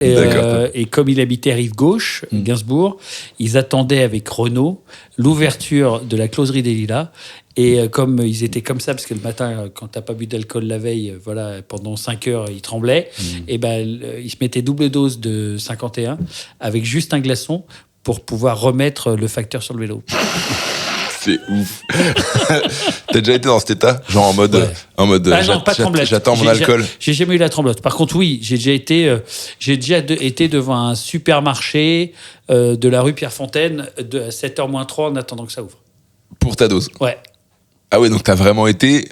Et comme il habitait rive gauche, Gainsbourg, ils attendaient avec Renaud l'ouverture de la closerie des Lilas. Et comme ils étaient comme ça, parce que le matin, quand t'as pas bu d'alcool la veille, voilà, pendant 5 heures, ils tremblaient, et ils se mettaient double dose de 51 avec juste un glaçon pour pouvoir remettre le facteur sur le vélo. C'est ouf. T'as déjà été dans cet état? Genre en mode, non, pas tremblote. J'attends mon alcool. J'ai jamais eu la tremblote. Par contre, oui, j'ai déjà été devant un supermarché de la rue Pierrefontaine à 7h-3 en attendant que ça ouvre. Pour ta dose? Ouais. Ah ouais, donc t'as vraiment été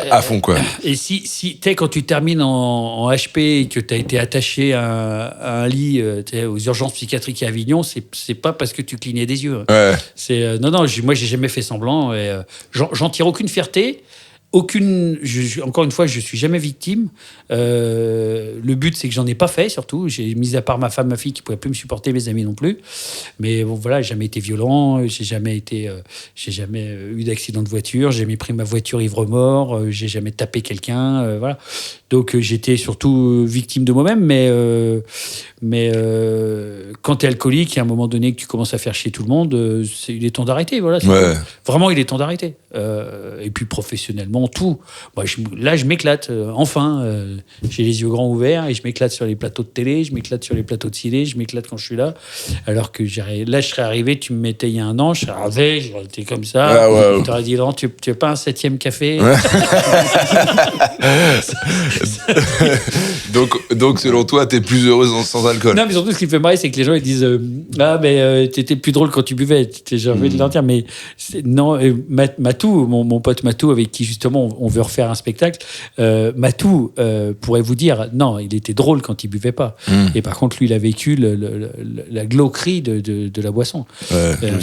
à fond, quoi. Et si quand tu termines en HP et que tu as été attaché à un lit aux urgences psychiatriques à Avignon, c'est pas parce que tu clignais des yeux. Ouais. Non, moi j'ai jamais fait semblant. Et, j'en tire aucune fierté. Encore une fois, je suis jamais victime. Le but, c'est que j'en ai pas fait, surtout. J'ai mis à part ma femme, ma fille, qui pouvaient plus me supporter, mes amis non plus. Mais bon, voilà, j'ai jamais été violent. J'ai jamais eu d'accident de voiture. J'ai jamais pris ma voiture ivre-mort. J'ai jamais tapé quelqu'un. Voilà. Donc j'étais surtout victime de moi-même. Mais quand tu es alcoolique, et à un moment donné que tu commences à faire chier tout le monde, il est temps d'arrêter. Voilà. Vraiment, il est temps d'arrêter. Et puis professionnellement, tout. Moi, là, je m'éclate. Enfin, j'ai les yeux grands ouverts et je m'éclate sur les plateaux de télé, je m'éclate sur les plateaux de ciné, je m'éclate quand je suis là. Alors que là, je serais arrivé, tu me mettais il y a un an, je serais arrivé, j'aurais été comme ça. Tu aurais dit, non, tu veux pas un 7e café? donc, selon toi, t'es plus heureuse sans alcool? Non, mais surtout, ce qui me fait marrer, c'est que les gens ils disent mais t'étais plus drôle quand tu buvais. J'ai envie de leur dire, mais non, Matou, mon pote Matou, avec qui justement on veut refaire un spectacle, Matou pourrait vous dire, non, il était drôle quand il buvait pas. Et par contre, lui, il a vécu la glauquerie de la boisson.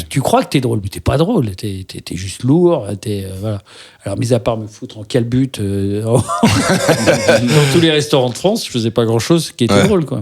Tu crois que t'es drôle, mais t'es pas drôle. T'es juste lourd. Voilà. Alors, mis à part me foutre en calbute dans tous les restaurants de France, je faisais pas grand-chose qui était drôle, quoi.